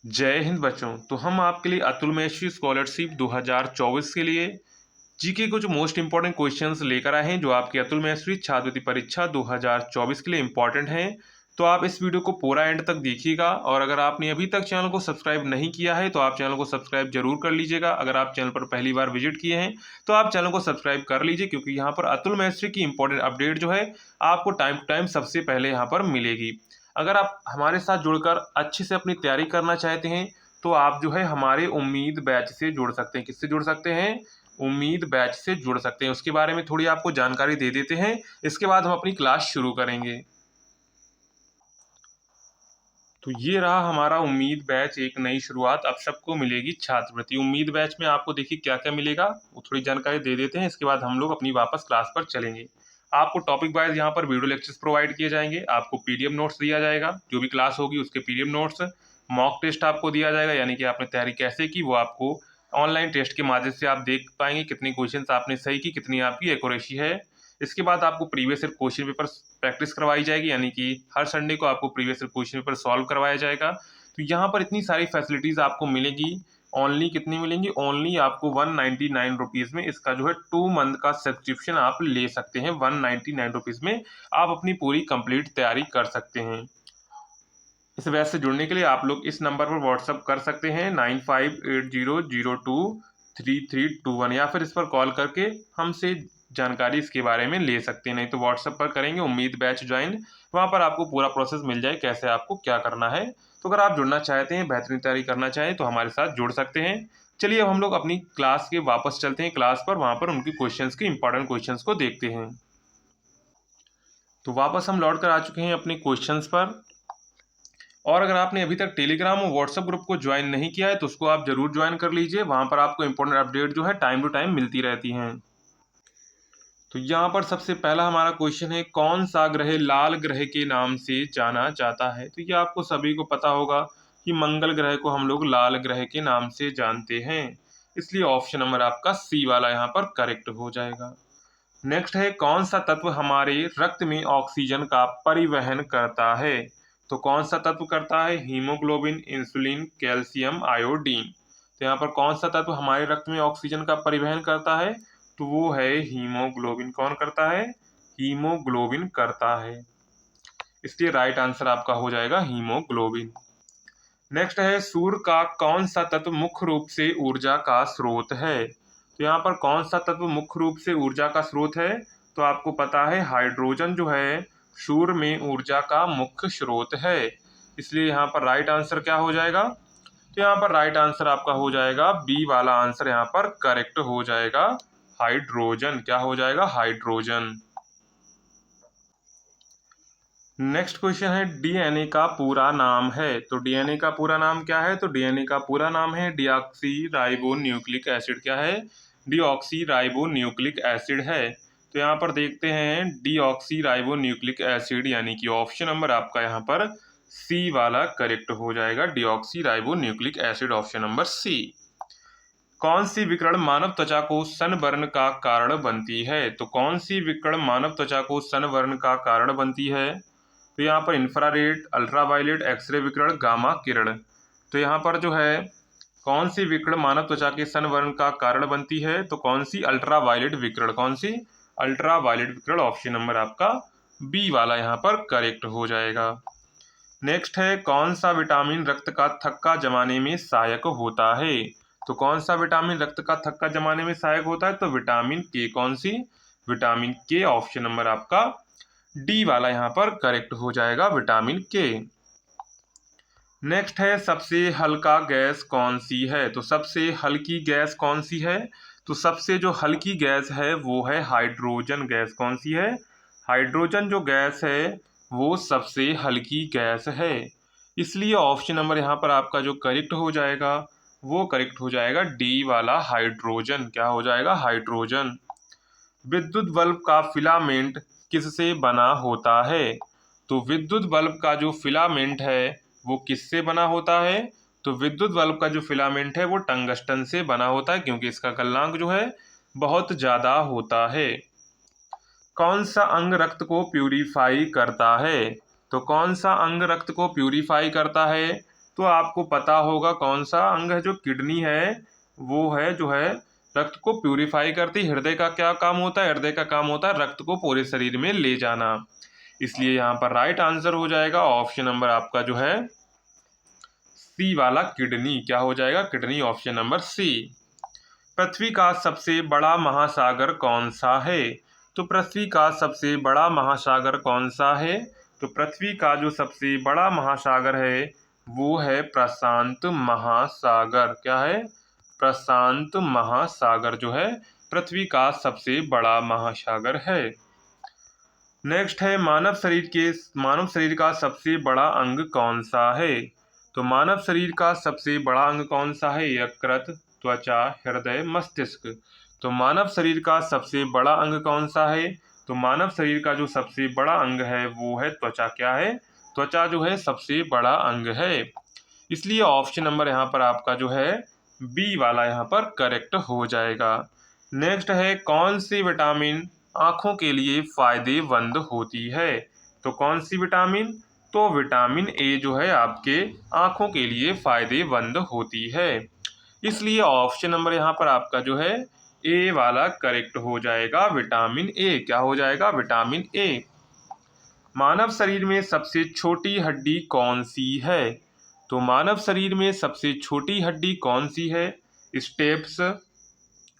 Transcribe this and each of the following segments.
जय हिंद बच्चों। तो हम आपके लिए अतुल मेश्वी स्कॉलरशिप 2024 के लिए जीके कुछ मोस्ट इंपॉर्टेंट क्वेश्चंस लेकर आए हैं जो आपकी अतुल मेश्वी छात्रवृत्ति परीक्षा 2024 के लिए इंपॉर्टेंट हैं। तो आप इस वीडियो को पूरा एंड तक देखिएगा और अगर आपने अभी तक चैनल को सब्सक्राइब नहीं किया है तो आप चैनल को सब्सक्राइब जरूर कर लीजिएगा। अगर आप चैनल पर पहली बार विजिट किए हैं तो आप चैनल को सब्सक्राइब कर लीजिए, क्योंकि यहाँ पर अतुल मेश्वी की इंपॉर्टेंट अपडेट जो है आपको टाइम टू टाइम सबसे पहले यहाँ पर मिलेगी। अगर आप हमारे साथ जुड़कर अच्छे से अपनी तैयारी करना चाहते हैं तो आप जो है हमारे उम्मीद बैच से जुड़ सकते हैं। किससे जुड़ सकते हैं? उम्मीद बैच से जुड़ सकते हैं। उसके बारे में थोड़ी आपको जानकारी दे देते हैं, इसके बाद हम अपनी क्लास शुरू करेंगे। तो ये रहा हमारा उम्मीद बैच, एक नई शुरुआत अब सबको मिलेगी छात्रवृत्ति। उम्मीद बैच में आपको देखिए क्या क्या मिलेगा, वो थोड़ी जानकारी दे देते हैं, इसके बाद हम लोग अपनी वापस क्लास पर चलेंगे। आपको टॉपिक वाइज यहाँ पर वीडियो लेक्चर्स प्रोवाइड किए जाएंगे, आपको पीडीएफ नोट्स दिया जाएगा, जो भी क्लास होगी उसके पीडीएफ नोट्स, मॉक टेस्ट आपको दिया जाएगा, यानी कि आपने तैयारी कैसे की वो आपको ऑनलाइन टेस्ट के माध्यम से आप देख पाएंगे, कितने क्वेश्चन आपने सही की, कितनी आपकी एक्यूरेसी है। इसके बाद आपको previous year question paper practice करवाई जाएगी, यानी कि हर संडे को आपको previous year question paper solve करवाया जाएगा। तो यहाँ पर इतनी सारी फैसिलिटीज़ आपको मिलेगी। ओनली कितनी मिलेंगी? ओनली आपको 199 रुपीज़ में इसका जो है 2 मंथ का सब्सक्रिप्शन आप ले सकते हैं। 199 रुपीज़ में आप अपनी पूरी कंप्लीट तैयारी कर सकते हैं। इस बैच से जुड़ने के लिए आप लोग इस नंबर पर व्हाट्सअप कर सकते हैं 9580023321, या फिर इस पर कॉल करके हमसे जानकारी इसके बारे में ले सकते हैं। नहीं तो व्हाट्सएप पर करेंगे उम्मीद बैच ज्वाइन, वहाँ पर आपको पूरा प्रोसेस मिल जाए कैसे आपको क्या करना है। तो अगर आप जुड़ना चाहते हैं, बेहतरीन तैयारी करना चाहें तो हमारे साथ जुड़ सकते हैं। चलिए अब हम लोग अपनी क्लास के वापस चलते हैं क्लास पर, वहाँ पर उनकी क्वेश्चंस की इंपॉर्टेंट क्वेश्चंस को देखते हैं। तो वापस हम लौट कर आ चुके हैं अपने क्वेश्चंस पर, और अगर आपने अभी तक टेलीग्राम और व्हाट्सएप ग्रुप को ज्वाइन नहीं किया है तो उसको आप जरूर ज्वाइन कर लीजिए। वहां पर आपको इंपॉर्टेंट अपडेट जो है टाइम टू टाइम मिलती रहती हैं। तो यहाँ पर सबसे पहला हमारा क्वेश्चन है, कौन सा ग्रह लाल ग्रह के नाम से जाना जाता है? तो ये आपको सभी को पता होगा कि मंगल ग्रह को हम लोग लाल ग्रह के नाम से जानते हैं, इसलिए ऑप्शन नंबर आपका सी वाला यहाँ पर करेक्ट हो जाएगा। नेक्स्ट है, कौन सा तत्व हमारे रक्त में ऑक्सीजन का परिवहन करता है? तो कौन सा तत्व करता है? Haemoglobin, insulin, calcium, iodine. तो यहाँ पर कौन सा तत्व हमारे रक्त में ऑक्सीजन का परिवहन करता है? तो वो है हीमोग्लोबिन। कौन करता है? हीमोग्लोबिन करता है, इसलिए राइट आंसर आपका हो जाएगा हीमोग्लोबिन। नेक्स्ट है, सूर्य का कौन सा तत्व मुख्य रूप से ऊर्जा का स्रोत है? तो यहाँ पर कौन सा तत्व मुख्य रूप से ऊर्जा का स्रोत है? तो आपको पता है हाइड्रोजन जो है सूर्य में ऊर्जा का मुख्य स्रोत है, इसलिए यहाँ पर राइट आंसर क्या हो जाएगा? तो यहाँ पर राइट आंसर आपका हो जाएगा बी वाला आंसर यहाँ पर करेक्ट हो जाएगा, हाइड्रोजन। क्या हो जाएगा? हाइड्रोजन। नेक्स्ट क्वेश्चन है, डीएनए का पूरा नाम है? तो डीएनए का पूरा नाम क्या है? तो डीएनए का पूरा नाम है डीऑक्सी राइबो न्यूक्लिक एसिड। क्या है? डीऑक्सी राइबो न्यूक्लिक एसिड है। तो यहाँ पर देखते हैं डीऑक्सी राइबो न्यूक्लिक एसिड, यानी कि ऑप्शन नंबर आपका यहाँ पर सी वाला करेक्ट हो जाएगा, deoxyribonucleic acid, option number C. कौन सी विकिरण मानव त्वचा को सनबर्न का कारण बनती है? तो कौन सी विकिरण मानव त्वचा को सनबर्न का कारण बनती है? तो यहाँ पर इंफ्रारेड, अल्ट्रावायलेट, एक्सरे विकिरण, गामा किरण। तो यहाँ पर जो है कौन सी विकिरण मानव त्वचा के सनबर्न का कारण बनती है? तो कौन सी? अल्ट्रावायलेट विकिरण। कौन सी? अल्ट्रावायलेट विकिरण, ऑप्शन नंबर आपका बी वाला यहाँ पर करेक्ट हो जाएगा। नेक्स्ट है, कौन सा विटामिन रक्त का थक्का जमाने में सहायक होता है? तो कौन सा विटामिन रक्त का थक्का जमाने में सहायक होता है? तो विटामिन के। कौन सी? विटामिन के, ऑप्शन नंबर आपका डी वाला यहाँ पर करेक्ट हो जाएगा, विटामिन के। नेक्स्ट है, सबसे हल्का गैस कौन सी है? तो सबसे हल्की गैस कौन सी है? तो सबसे जो हल्की गैस है वो है हाइड्रोजन गैस। कौन सी है? हाइड्रोजन जो गैस है वो सबसे हल्की गैस है, इसलिए ऑप्शन नंबर यहाँ पर आपका जो करेक्ट हो जाएगा वो करेक्ट हो जाएगा डी वाला, हाइड्रोजन। क्या हो जाएगा? हाइड्रोजन। विद्युत बल्ब का फिलामेंट किससे बना होता है? तो विद्युत बल्ब का जो फिलामेंट है वो किससे बना होता है? तो विद्युत बल्ब का जो फिलामेंट है वो टंगस्टन से बना होता है, क्योंकि इसका गलनांक जो है बहुत ज़्यादा होता है। कौन सा अंग रक्त को प्यूरिफाई करता है? तो कौन सा अंग रक्त को प्यूरिफाई करता है? तो आपको पता होगा कौन सा अंग है। जो किडनी है वो है जो है रक्त को प्यूरिफाई करती है। हृदय का क्या काम होता है? हृदय का काम होता है रक्त को पूरे शरीर में ले जाना। इसलिए यहाँ पर राइट आंसर हो जाएगा ऑप्शन नंबर आपका जो है सी वाला किडनी। क्या हो जाएगा? Kidney, option number C. पृथ्वी का सबसे बड़ा महासागर कौन सा है? तो पृथ्वी का सबसे बड़ा महासागर कौन सा है? तो पृथ्वी का जो सबसे बड़ा महासागर है वो है प्रशांत महासागर। क्या है? प्रशांत महासागर जो है पृथ्वी का सबसे बड़ा महासागर है। नेक्स्ट है मानव शरीर का सबसे बड़ा अंग कौन सा है? तो मानव शरीर का सबसे बड़ा अंग कौन सा है? यकृत, त्वचा, हृदय, मस्तिष्क। तो मानव शरीर का सबसे बड़ा अंग कौन सा है? तो मानव शरीर का जो सबसे बड़ा अंग है वो है त्वचा। क्या है? त्वचा जो है सबसे बड़ा अंग है। इसलिए ऑप्शन नंबर यहाँ पर आपका जो है बी वाला यहाँ पर करेक्ट हो जाएगा। नेक्स्ट है कौन सी विटामिन आँखों के लिए फायदेमंद होती है? तो कौन सी विटामिन? तो विटामिन ए जो है आपके आँखों के लिए फायदेमंद होती है। इसलिए ऑप्शन नंबर यहाँ पर आपका जो है ए वाला करेक्ट हो जाएगा, विटामिन ए। क्या हो जाएगा? Vitamin A. मानव शरीर में सबसे छोटी हड्डी कौन सी है? तो मानव शरीर में सबसे छोटी हड्डी कौन सी है? Stapes,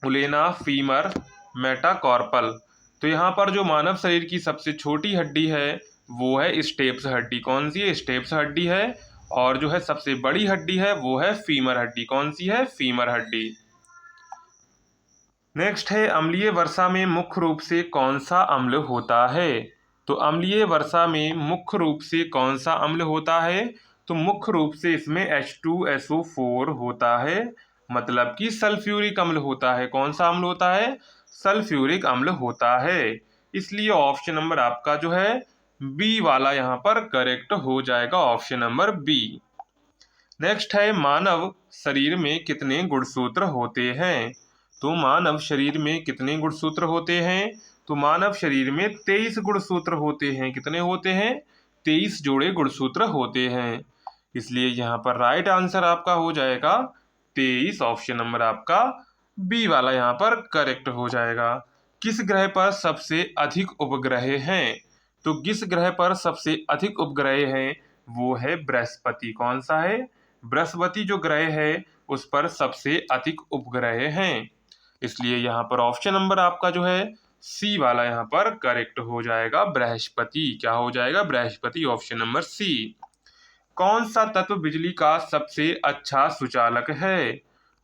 ulna, femur, metacarpal. तो यहाँ पर जो मानव शरीर की सबसे छोटी हड्डी है वो है स्टेप्स हड्डी। कौन सी है? स्टेप्स हड्डी है। और जो है सबसे बड़ी हड्डी है वो है फीमर हड्डी। कौन सी है? फीमर हड्डी। नेक्स्ट है अम्लीय वर्षा में मुख्य रूप से कौन सा अम्ल होता है? तो अम्लीय वर्षा में मुख्य रूप से कौन सा अम्ल होता है? तो मुख्य रूप से इसमें H2SO4 होता है, मतलब कि सल्फ्यूरिक अम्ल होता है। कौन सा अम्ल होता है? सल्फ्यूरिक अम्ल होता है। इसलिए ऑप्शन नंबर आपका जो है बी वाला यहाँ पर करेक्ट हो जाएगा, ऑप्शन नंबर बी। नेक्स्ट है मानव शरीर में कितने गुणसूत्र होते हैं? तो मानव शरीर में कितने गुणसूत्र होते हैं? तो मानव शरीर में 23 गुणसूत्र होते हैं। कितने होते हैं? 23 जोड़े गुणसूत्र होते हैं। इसलिए यहाँ पर राइट आंसर आपका हो जाएगा 23, ऑप्शन नंबर आपका बी वाला यहाँ पर करेक्ट हो जाएगा। किस ग्रह पर सबसे अधिक उपग्रह हैं? तो किस ग्रह पर सबसे अधिक उपग्रह हैं वो है बृहस्पति। कौन सा है? बृहस्पति जो ग्रह है उस पर सबसे अधिक उपग्रह हैं। इसलिए यहाँ पर ऑप्शन नंबर आपका जो है सी वाला यहाँ पर करेक्ट हो जाएगा, बृहस्पति। क्या हो जाएगा? बृहस्पति, ऑप्शन नंबर सी। कौन सा तत्व बिजली का सबसे अच्छा सुचालक है?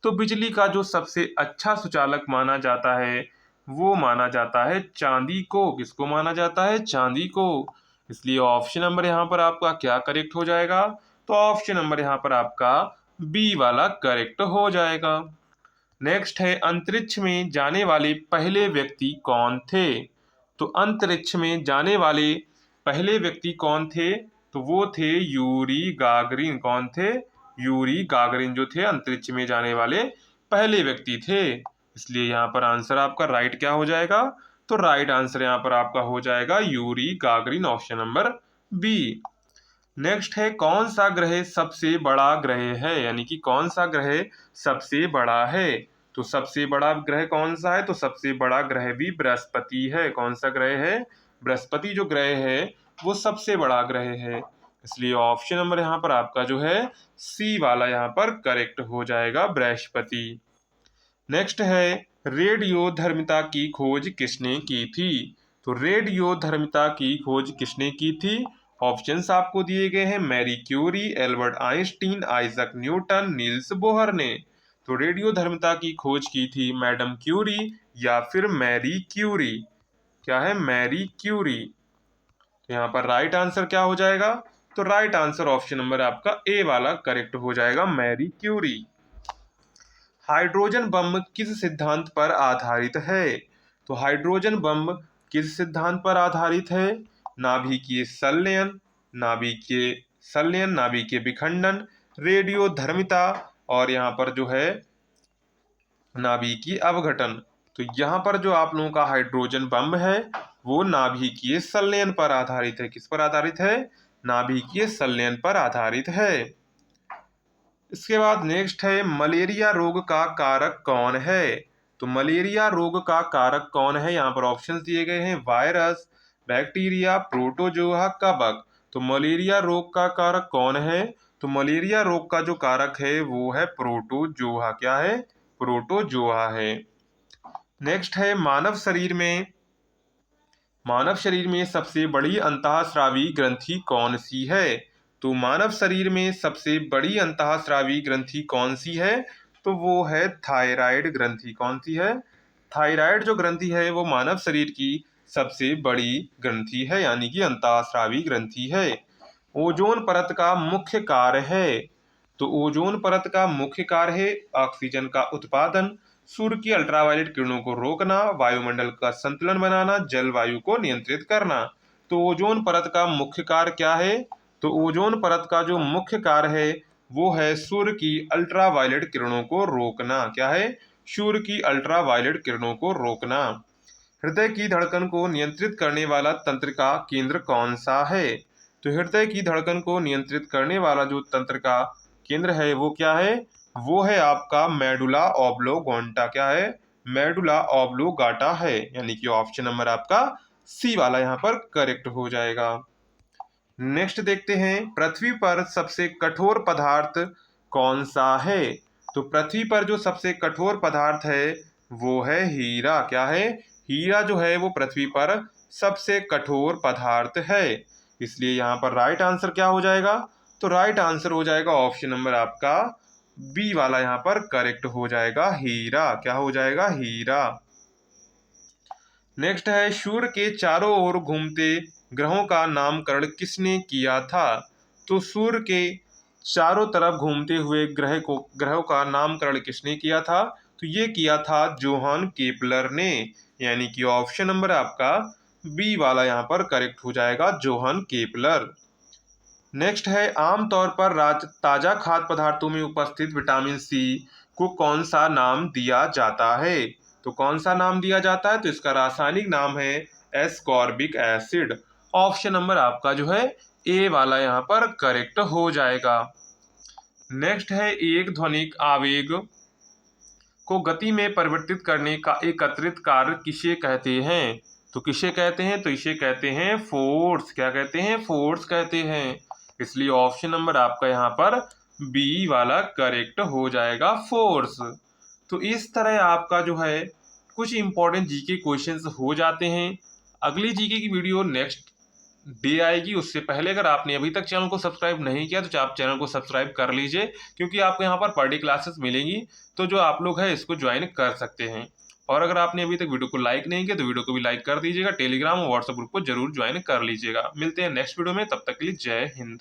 तो बिजली का जो सबसे अच्छा सुचालक माना जाता है वो माना जाता है चांदी को। किसको माना जाता है? चांदी को। इसलिए ऑप्शन नंबर यहाँ पर आपका क्या करेक्ट हो जाएगा? तो ऑप्शन नंबर यहाँ पर आपका बी वाला करेक्ट हो जाएगा। नेक्स्ट है अंतरिक्ष में जाने वाले पहले व्यक्ति कौन थे? तो अंतरिक्ष में जाने वाले पहले व्यक्ति कौन थे? तो वो थे यूरी गागरिन। कौन थे? यूरी गागरिन जो थे अंतरिक्ष में जाने वाले पहले व्यक्ति थे। इसलिए यहाँ पर आंसर आपका राइट क्या हो जाएगा? तो राइट आंसर यहाँ पर आपका हो जाएगा Yuri Gagarin, option number B. Next है कौन सा ग्रह सबसे बड़ा ग्रह है? यानी कि कौन सा ग्रह सबसे बड़ा है? तो सबसे बड़ा ग्रह कौन सा है? तो सबसे बड़ा ग्रह भी बृहस्पति है। कौन सा ग्रह है? बृहस्पति जो ग्रह है वो सबसे बड़ा ग्रह है। इसलिए ऑप्शन नंबर यहाँ पर आपका जो है सी वाला यहाँ पर करेक्ट हो जाएगा, बृहस्पति। नेक्स्ट है रेडियोधर्मिता की खोज किसने की थी? तो रेडियोधर्मिता की खोज किसने की थी? ऑप्शंस आपको दिए गए हैं Marie Curie, Albert Einstein, Isaac Newton, Niels Bohr ने। तो रेडियोधर्मिता की खोज की थी मैडम क्यूरी या फिर मैरी क्यूरी। क्या है? Marie Curie. तो यहाँ पर राइट आंसर क्या हो जाएगा? तो राइट आंसर ऑप्शन नंबर आपका ए वाला करेक्ट हो जाएगा, मैरी क्यूरी। हाइड्रोजन बम किस सिद्धांत पर आधारित है? तो हाइड्रोजन बम किस सिद्धांत पर आधारित है? नाभिकीय संलयन, नाभिकीय विखंडन, रेडियोधर्मिता और यहाँ पर जो है नाभिकीय अवघटन। तो यहाँ पर जो आप लोगों का हाइड्रोजन बम है वो नाभिकीय संलयन पर आधारित है। किस पर आधारित है? नाभिकीय संलयन पर आधारित है। इसके बाद नेक्स्ट है मलेरिया रोग का कारक कौन है। तो मलेरिया रोग का कारक कौन है, यहाँ पर ऑप्शंस दिए गए हैं वायरस, बैक्टीरिया, प्रोटोजोआ, कवक। तो मलेरिया रोग का कारक कौन है, तो मलेरिया रोग का जो कारक है वो है प्रोटोजोआ। क्या है, प्रोटोजोआ है। नेक्स्ट है मानव शरीर में सबसे बड़ी अंतःस्रावी ग्रंथि कौन सी है। तो मानव शरीर में सबसे बड़ी अंतःस्रावी ग्रंथि कौन सी है, तो वो है थायराइड ग्रंथि। कौन सी है, थायराइड जो ग्रंथि है वो मानव शरीर की सबसे बड़ी ग्रंथि है, यानी कि अंतःस्रावी ग्रंथि है। ओजोन परत का मुख्य कार्य है। तो ओजोन परत का मुख्य कार्य है ऑक्सीजन का उत्पादन, सूर्य की अल्ट्रावायलेट किरणों को रोकना, वायुमंडल का संतुलन बनाना, जलवायु को नियंत्रित करना। तो ओजोन परत का मुख्य कार्य क्या है, तो ओजोन परत का जो मुख्य कार्य है वो है सूर्य की अल्ट्रावायलेट किरणों को रोकना। क्या है, सूर्य की अल्ट्रावायलेट किरणों को रोकना। हृदय की धड़कन को नियंत्रित करने वाला तंत्र का केंद्र कौन सा है। तो हृदय की धड़कन को नियंत्रित करने वाला जो तंत्र का केंद्र है वो क्या है, वो है आपका मेडुला ऑब्लोगोंटा। क्या है, मेडुला ऑब्लोगाटा है, यानी कि ऑप्शन नंबर आपका सी वाला यहाँ पर करेक्ट हो जाएगा। नेक्स्ट देखते हैं पृथ्वी पर सबसे कठोर पदार्थ कौन सा है। तो पृथ्वी पर जो सबसे कठोर पदार्थ है वो है हीरा। क्या है, हीरा जो है वो पृथ्वी पर सबसे कठोर पदार्थ है। इसलिए यहाँ पर राइट आंसर क्या हो जाएगा, तो राइट आंसर हो जाएगा ऑप्शन नंबर आपका बी वाला यहाँ पर करेक्ट हो जाएगा, हीरा। क्या हो जाएगा, हीरा। नेक्स्ट है सूर्य के चारों ओर घूमते ग्रहों का नामकरण किसने किया था। तो सूर्य के चारों तरफ घूमते हुए ग्रहों का नामकरण किसने किया था, तो ये किया था जोहान केपलर ने, यानी कि ऑप्शन नंबर आपका बी वाला यहाँ पर करेक्ट हो जाएगा, जोहान केपलर। नेक्स्ट है आमतौर पर ताजा खाद्य पदार्थों में उपस्थित विटामिन सी को कौन सा नाम दिया जाता है। तो कौन सा नाम दिया जाता है, तो इसका रासायनिक नाम है एस्कॉर्बिक एसिड। ऑप्शन नंबर आपका जो है ए वाला यहाँ पर करेक्ट हो जाएगा। नेक्स्ट है एक ध्वनिक आवेग को गति में परिवर्तित करने का एकत्रित कार्य किसे कहते हैं। तो किसे कहते हैं, तो इसे कहते हैं फोर्स। क्या कहते हैं, फोर्स कहते हैं। इसलिए ऑप्शन नंबर आपका यहाँ पर बी वाला करेक्ट हो जाएगा, फोर्स। तो इस तरह आपका जो है कुछ इंपॉर्टेंट जीके क्वेश्चंस हो जाते हैं। अगली जीके की वीडियो नेक्स्ट डे आएगी, उससे पहले अगर आपने अभी तक चैनल को सब्सक्राइब नहीं किया तो आप चैनल को सब्सक्राइब कर लीजिए, क्योंकि आपको यहाँ पर पर डे क्लासेस मिलेंगी, तो जो आप लोग हैं इसको ज्वाइन कर सकते हैं। और अगर आपने अभी तक वीडियो को लाइक नहीं किया तो वीडियो को भी लाइक कर दीजिएगा, टेलीग्राम और व्हाट्सएप ग्रुप को जरूर ज्वाइन कर लीजिएगा। मिलते हैं नेक्स्ट वीडियो में, तब तक के लिए जय हिंद।